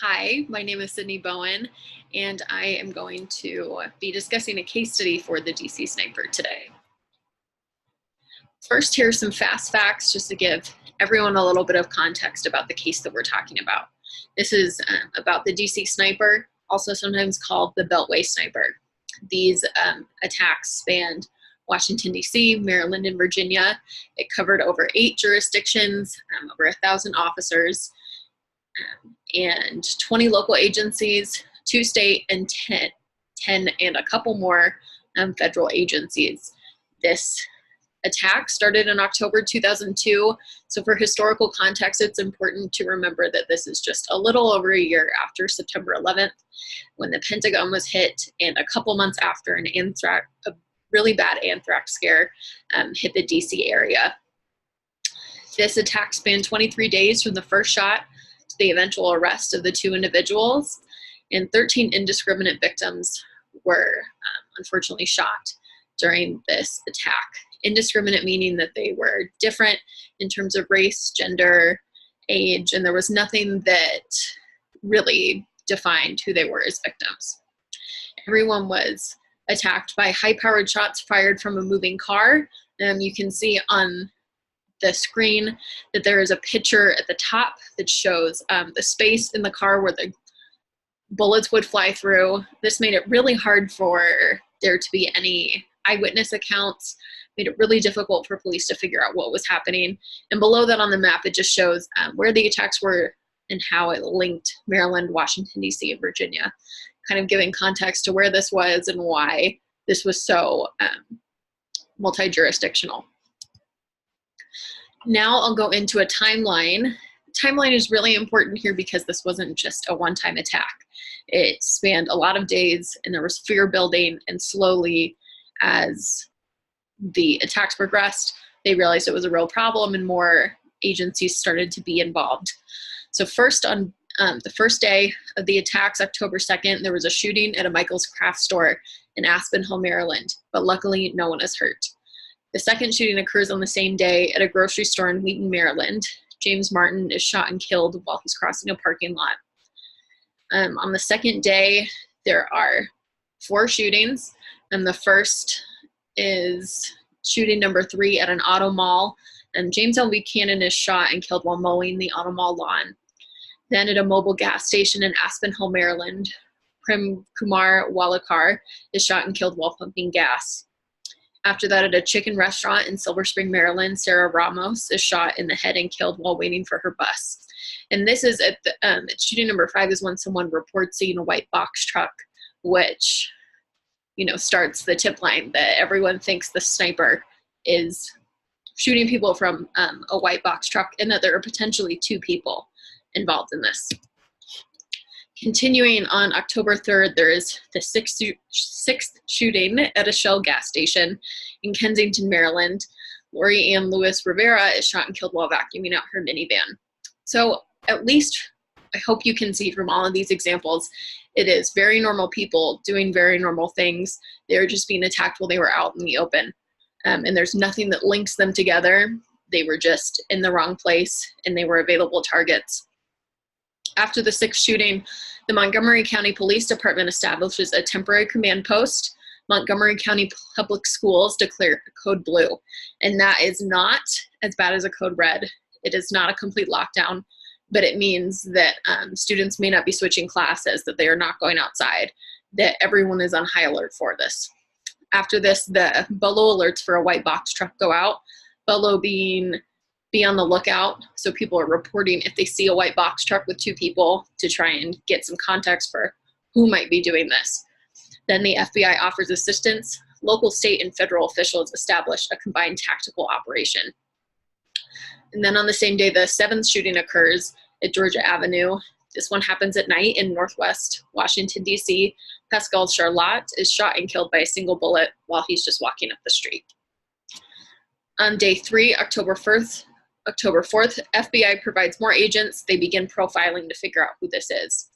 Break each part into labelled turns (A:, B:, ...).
A: Hi, my name is Sydney Bowen, and I am going to be discussing a case study for the DC Sniper today. First, here's some fast facts just to give everyone a little bit of context about the case that we're talking about. This is about the DC Sniper, also sometimes called the Beltway Sniper. These attacks spanned Washington, D.C., Maryland, and Virginia. It covered over 8 jurisdictions, over 1,000 officers, and 20 local agencies, 2 state, and 10 and a couple more federal agencies. This attack started in October 2002. So for historical context, it's important to remember that this is just a little over a year after September 11th, when the Pentagon was hit, and a couple months after a really bad anthrax scare hit the DC area. This attack spanned 23 days from the first shot to the eventual arrest of the 2 individuals, and 13 indiscriminate victims were unfortunately shot during this attack. Indiscriminate meaning that they were different in terms of race, gender, age, and there was nothing that really defined who they were as victims. Everyone was attacked by high-powered shots fired from a moving car. You can see on the screen that there is a picture at the top that shows the space in the car where the bullets would fly through. This made it really hard for there to be any eyewitness accounts, made it really difficult for police to figure out what was happening. And below that on the map, it just shows where the attacks were and how it linked Maryland, Washington, D.C., and Virginia, kind of giving context to where this was and why this was so multi-jurisdictional. Now I'll go into a timeline. Timeline is really important here because this wasn't just a one-time attack. It spanned a lot of days, and there was fear building, and slowly as the attacks progressed, they realized it was a real problem and more agencies started to be involved. So first, on the first day of the attacks, October 2nd, there was a shooting at a Michael's craft store in Aspen Hill, Maryland, but luckily no one is hurt. The second shooting occurs on the same day at a grocery store in Wheaton, Maryland. James Martin is shot and killed while he's crossing a parking lot. On the second day, there are 4 shootings, and the first is shooting number 3 at an auto mall, and James L. Buchanan is shot and killed while mowing the auto mall lawn. Then at a mobile gas station in Aspen Hill, Maryland, Prem Kumar Walekar is shot and killed while pumping gas. After that, at a chicken restaurant in Silver Spring, Maryland, Sarah Ramos is shot in the head and killed while waiting for her bus. And this is at shooting number 5 is when someone reports seeing a white box truck, which, starts the tip line that everyone thinks the sniper is shooting people from a white box truck, and that there are potentially 2 people involved in this. Continuing on October 3rd, there is the sixth shooting at a Shell gas station in Kensington, Maryland. Lori Ann Lewis Rivera is shot and killed while vacuuming out her minivan. So at least I hope you can see from all of these examples, it is very normal people doing very normal things. They're just being attacked while they were out in the open. And there's nothing that links them together. They were just in the wrong place and they were available targets. After the 6th shooting, the Montgomery County Police Department establishes a temporary command post. Montgomery County Public Schools declare code blue, and that is not as bad as a code red. It is not a complete lockdown, but it means that students may not be switching classes, that they are not going outside, that everyone is on high alert for this. After this, the BOLO alerts for a white box truck go out. BOLO being be on the lookout. So people are reporting if they see a white box truck with 2 people to try and get some context for who might be doing this. Then the FBI offers assistance. Local, state, and federal officials establish a combined tactical operation. And then on the same day, the 7th shooting occurs at Georgia Avenue. This one happens at night in Northwest Washington, D.C. Pascal Charlotte is shot and killed by a single bullet while he's just walking up the street. On day 3, October 4th, FBI provides more agents. They begin profiling to figure out who this is.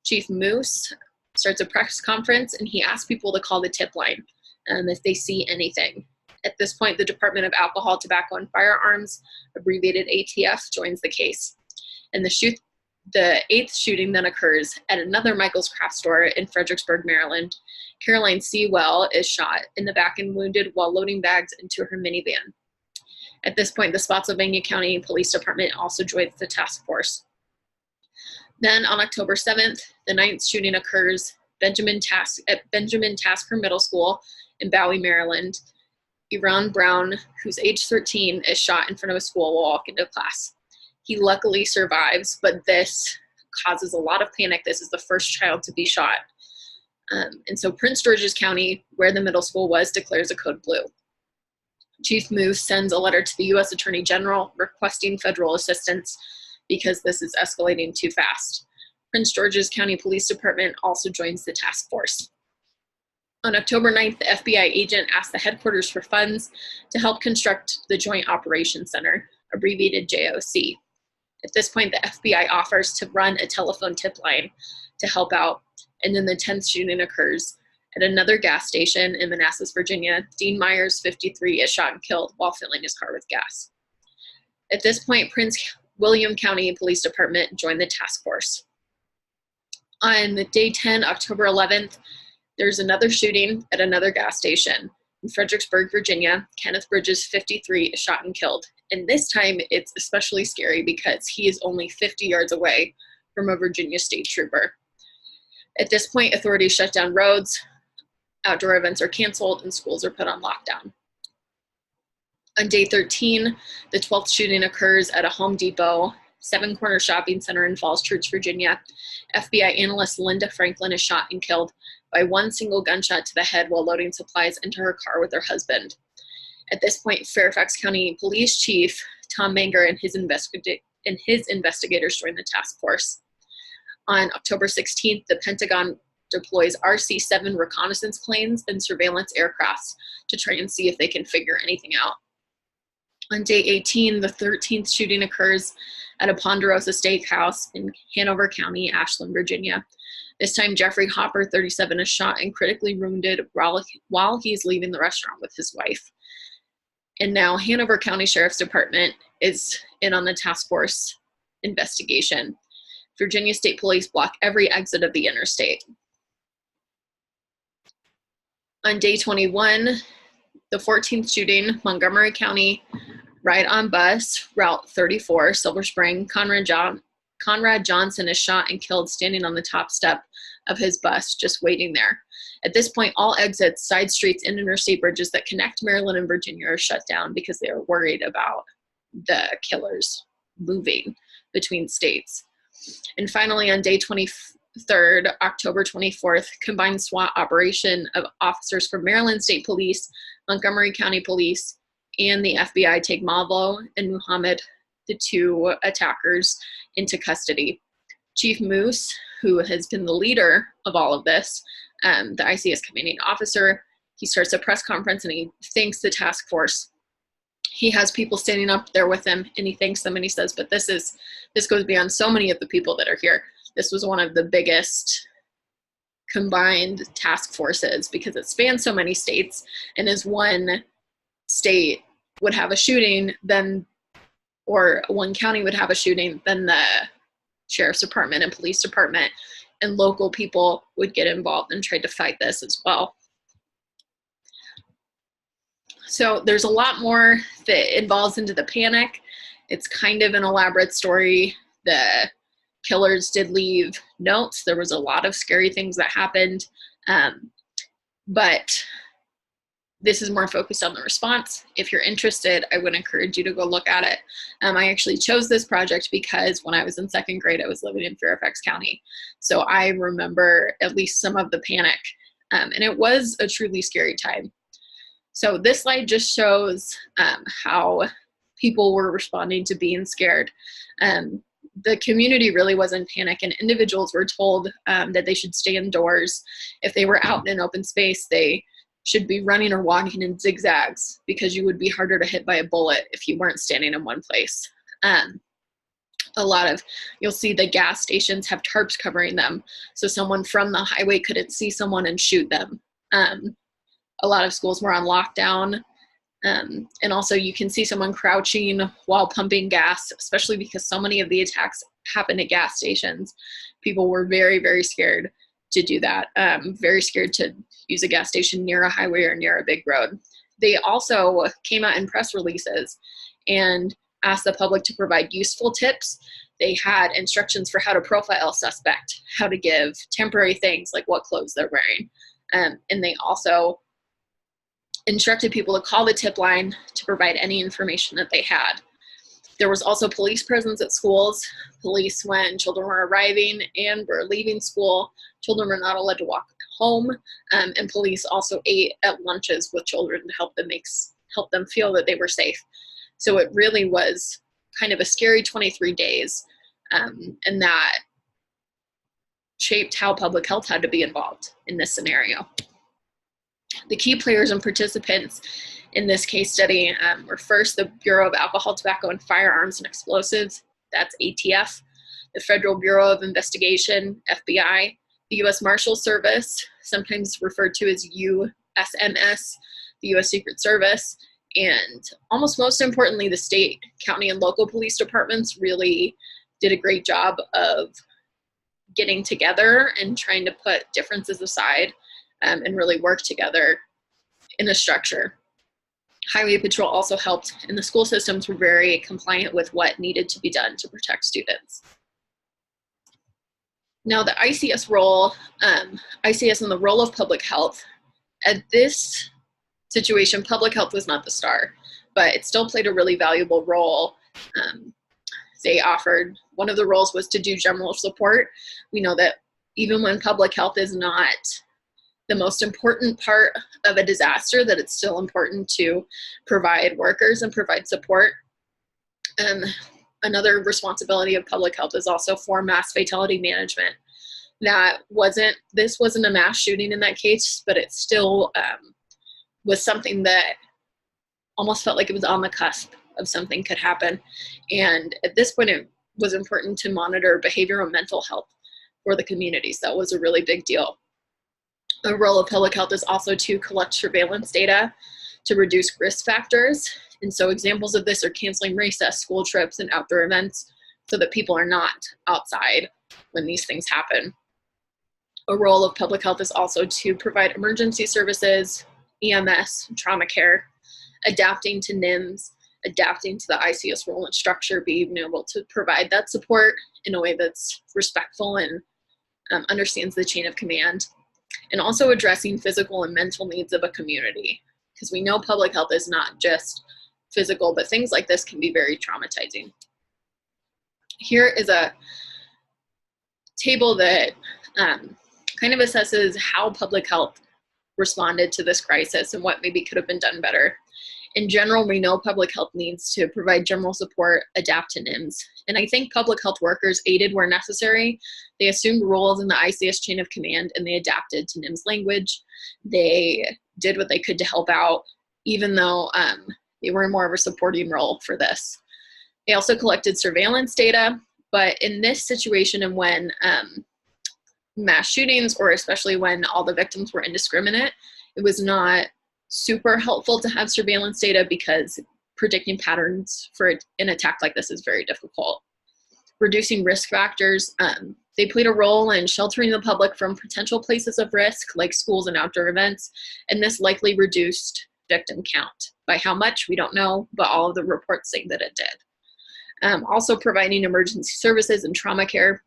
A: Chief Moose starts a press conference, and he asks people to call the tip line if they see anything. At this point, the Department of Alcohol, Tobacco, and Firearms, abbreviated ATF, joins the case. And the The 8th shooting then occurs at another Michael's Craft Store in Fredericksburg, Maryland. Caroline Sewell is shot in the back and wounded while loading bags into her minivan. At this point, the Spotsylvania County Police Department also joins the task force. Then on October 7th, the 9th shooting occurs at Benjamin Tasker Middle School in Bowie, Maryland. Iran Brown, who's age 13, is shot in front of a school while walking to class. He luckily survives, but this causes a lot of panic. This is the first child to be shot. And so Prince George's County, where the middle school was, declares a code blue. Chief Moose sends a letter to the U.S. Attorney General requesting federal assistance because this is escalating too fast. Prince George's County Police Department also joins the task force. On October 9th, the FBI agent asked the headquarters for funds to help construct the Joint Operations Center, abbreviated JOC. At this point, the FBI offers to run a telephone tip line to help out, and then the 10th shooting occurs at another gas station in Manassas, Virginia. Dean Myers, 53, is shot and killed while filling his car with gas. At this point, Prince William County Police Department joined the task force. On day 10, October 11th, there's another shooting at another gas station in Fredericksburg, Virginia. Kenneth Bridges, 53, is shot and killed. And this time it's especially scary because he is only 50 yards away from a Virginia state trooper. At this point, authorities shut down roads, outdoor events are canceled, and schools are put on lockdown. On day 13, the 12th shooting occurs at a Home Depot, Seven Corner Shopping Center in Falls Church, Virginia. FBI analyst Linda Franklin is shot and killed by one single gunshot to the head while loading supplies into her car with her husband. At this point, Fairfax County Police Chief Tom Manger and his investigators joined the task force. On October 16th, the Pentagon deploys RC-7 reconnaissance planes and surveillance aircrafts to try and see if they can figure anything out. On day 18, the 13th shooting occurs at a Ponderosa Steakhouse in Hanover County, Ashland, Virginia. This time, Jeffrey Hopper, 37, is shot and critically wounded while he's leaving the restaurant with his wife. And now Hanover County Sheriff's Department is in on the task force investigation. Virginia State Police block every exit of the interstate. On day 21, the 14th shooting, Montgomery County, ride-on bus, Route 34, Silver Spring. Conrad Johnson is shot and killed standing on the top step of his bus, just waiting there. At this point, all exits, side streets, and interstate bridges that connect Maryland and Virginia are shut down because they are worried about the killers moving between states. And finally, on day 23rd, October 24th, combined SWAT operation of officers from Maryland State Police, Montgomery County Police, and the FBI take Mavo and Muhammad, the two attackers, into custody. Chief Moose, who has been the leader of all of this, the ICS commanding officer, he starts a press conference and he thanks the task force. He has people standing up there with him and he thanks them and he says, but this goes beyond so many of the people that are here. This was one of the biggest combined task forces because it spans so many states, and as one state would have a shooting, then, or one county would have a shooting, then the sheriff's department and police department and local people would get involved and try to fight this as well. So there's a lot more that involves into the panic. It's kind of an elaborate story. The killers did leave notes. There was a lot of scary things that happened, but this is more focused on the response. If you're interested, I would encourage you to go look at it. I actually chose this project because when I was in second grade, I was living in Fairfax County. So I remember at least some of the panic, and it was a truly scary time. So this slide just shows how people were responding to being scared. The community really was in panic, and individuals were told that they should stay indoors. If they were out in an open space, they should be running or walking in zigzags because you would be harder to hit by a bullet if you weren't standing in one place. You'll see the gas stations have tarps covering them, so someone from the highway couldn't see someone and shoot them. A lot of schools were on lockdown. And also you can see someone crouching while pumping gas, especially because so many of the attacks happen at gas stations. People were very, very scared to do that, very scared to use a gas station near a highway or near a big road. They also came out in press releases and asked the public to provide useful tips. They had instructions for how to profile a suspect, how to give temporary things like what clothes they're wearing. And they also instructed people to call the tip line to provide any information that they had. There was also police presence at schools. Police, when children were arriving and were leaving school, children were not allowed to walk home. And police also ate at lunches with children to help them feel that they were safe. So it really was kind of a scary 23 days, and that shaped how public health had to be involved in this scenario. The key players and participants in this case study were first the Bureau of Alcohol, Tobacco, and Firearms and Explosives, that's ATF, the Federal Bureau of Investigation, FBI, the U.S. Marshal Service, sometimes referred to as USMS, the U.S. Secret Service, and almost most importantly, the state, county, and local police departments really did a great job of getting together and trying to put differences aside and really work together in a structure. Highway Patrol also helped, and the school systems were very compliant with what needed to be done to protect students. Now the ICS role, ICS and the role of public health, at this situation, public health was not the star, but it still played a really valuable role. They offered, one of the roles was to do general support. We know that even when public health is not the most important part of a disaster, that it's still important to provide workers and provide support. Another responsibility of public health is also for mass fatality management. This wasn't a mass shooting in that case, but it still was something that almost felt like it was on the cusp of something could happen. And at this point, it was important to monitor behavioral and mental health for the communities. That was a really big deal. The role of public health is also to collect surveillance data to reduce risk factors. And so examples of this are canceling recess, school trips, and outdoor events so that people are not outside when these things happen. A role of public health is also to provide emergency services, EMS, trauma care, adapting to NIMS, adapting to the ICS role and structure, being able to provide that support in a way that's respectful and understands the chain of command, and also addressing physical and mental needs of a community, because we know public health is not just physical, but things like this can be very traumatizing. Here is a table that kind of assesses how public health responded to this crisis and what maybe could have been done better. In general, we know public health needs to provide general support, adapt to NIMS. And I think public health workers aided where necessary. They assumed roles in the ICS chain of command and they adapted to NIMS language. They did what they could to help out, even though they were in more of a supporting role for this. They also collected surveillance data, but in this situation and when mass shootings, or especially when all the victims were indiscriminate, it was not super helpful to have surveillance data because predicting patterns for an attack like this is very difficult. Reducing risk factors, they played a role in sheltering the public from potential places of risk like schools and outdoor events, and this likely reduced victim count. By how much, we don't know, but all of the reports say that it did. Also providing emergency services and trauma care.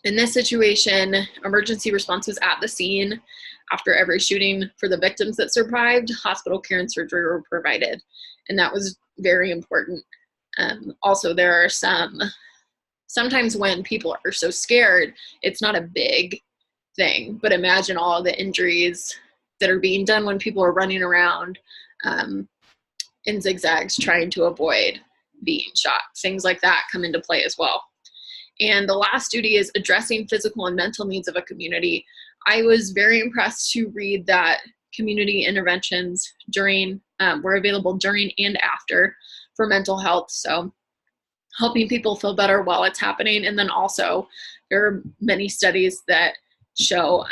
A: In this situation, emergency response was at the scene. After every shooting, for the victims that survived, hospital care and surgery were provided, and that was very important. Also, there are sometimes when people are so scared, it's not a big thing, but imagine all the injuries that are being done when people are running around in zigzags trying to avoid being shot. Things like that come into play as well. And the last duty is addressing physical and mental needs of a community. I was very impressed to read that community interventions were available during and after for mental health. So helping people feel better while it's happening. And then also there are many studies that show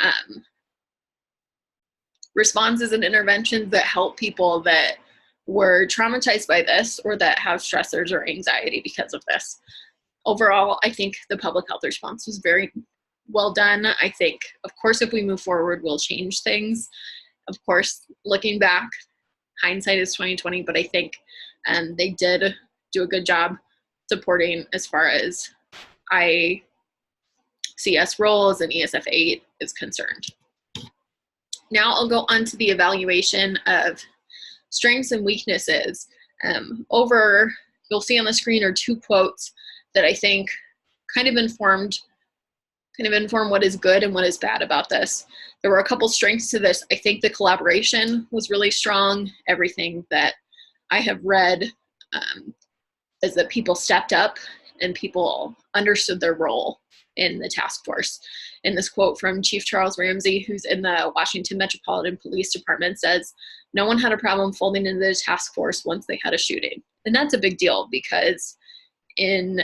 A: responses and interventions that help people that were traumatized by this or that have stressors or anxiety because of this. Overall, I think the public health response was very well done. I think, of course, if we move forward, we'll change things. Of course, looking back, hindsight is 2020, but I think they did do a good job supporting as far as ICS roles and ESF 8 is concerned. Now I'll go on to the evaluation of strengths and weaknesses. You'll see on the screen are 2 quotes that I think kind of inform what is good and what is bad about this. There were a couple strengths to this. I think the collaboration was really strong. Everything that I have read is that people stepped up and people understood their role in the task force. And this quote from Chief Charles Ramsey, who's in the Washington Metropolitan Police Department, says, "No one had a problem folding into the task force once they had a shooting." And that's a big deal because in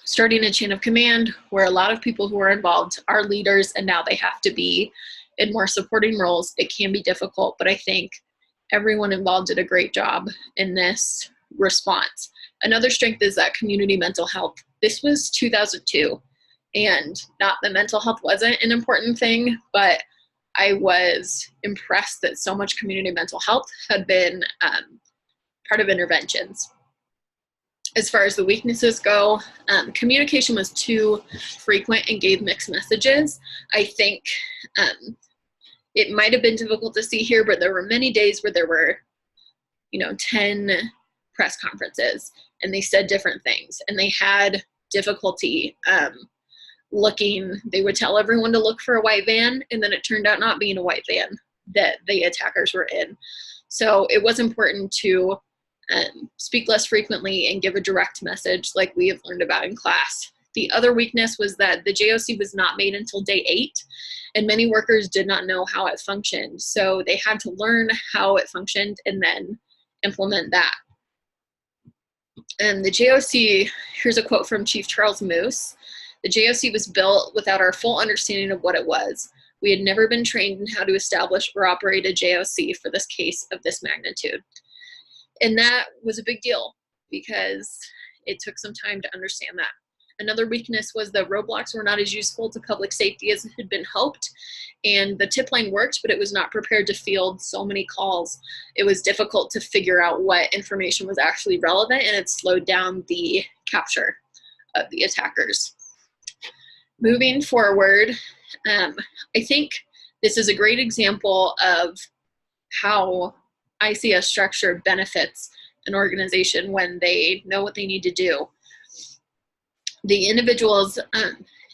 A: starting a chain of command where a lot of people who are involved are leaders and now they have to be in more supporting roles, it can be difficult, but I think everyone involved did a great job in this response. Another strength is that community mental health. This was 2002, and not that mental health wasn't an important thing, but I was impressed that so much community mental health had been part of interventions. As far as the weaknesses go, communication was too frequent and gave mixed messages. I think it might have been difficult to see here, but there were many days where there were, 10 press conferences and they said different things and they had difficulty they would tell everyone to look for a white van, and then it turned out not being a white van that the attackers were in. So it was important to speak less frequently and give a direct message like we have learned about in class. The other weakness was that the JOC was not made until day 8, and many workers did not know how it functioned. So they had to learn how it functioned and then implement that. And the JOC, here's a quote from Chief Charles Moose. "The JOC was built without our full understanding of what it was. We had never been trained in how to establish or operate a JOC for this case of this magnitude." And that was a big deal because it took some time to understand that. Another weakness was that roadblocks were not as useful to public safety as had been hoped. And the tip line worked, but it was not prepared to field so many calls. It was difficult to figure out what information was actually relevant, and it slowed down the capture of the attackers. Moving forward, I think this is a great example of how ICS structure benefits an organization when they know what they need to do. The individuals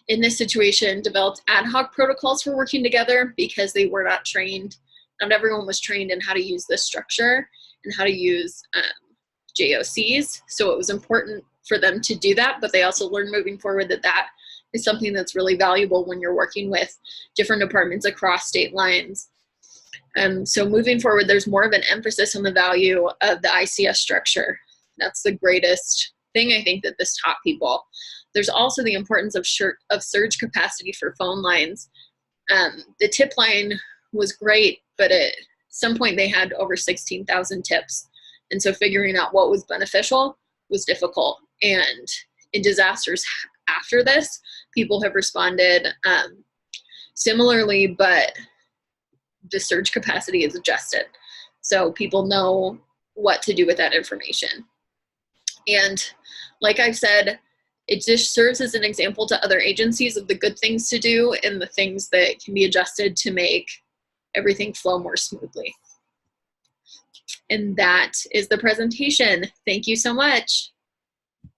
A: in this situation developed ad hoc protocols for working together because they were not trained. Not everyone was trained in how to use this structure and how to use JOCs. So it was important for them to do that, but they also learned moving forward that that is something that's really valuable when you're working with different departments across state lines. So moving forward, there's more of an emphasis on the value of the ICS structure. That's the greatest thing I think that this taught people. There's also the importance of surge capacity for phone lines. The tip line was great, but at some point they had over 16,000 tips. And so figuring out what was beneficial was difficult. And in disasters after this, people have responded similarly, but the surge capacity is adjusted. So people know what to do with that information. And like I've said, it just serves as an example to other agencies of the good things to do and the things that can be adjusted to make everything flow more smoothly. And that is the presentation. Thank you so much.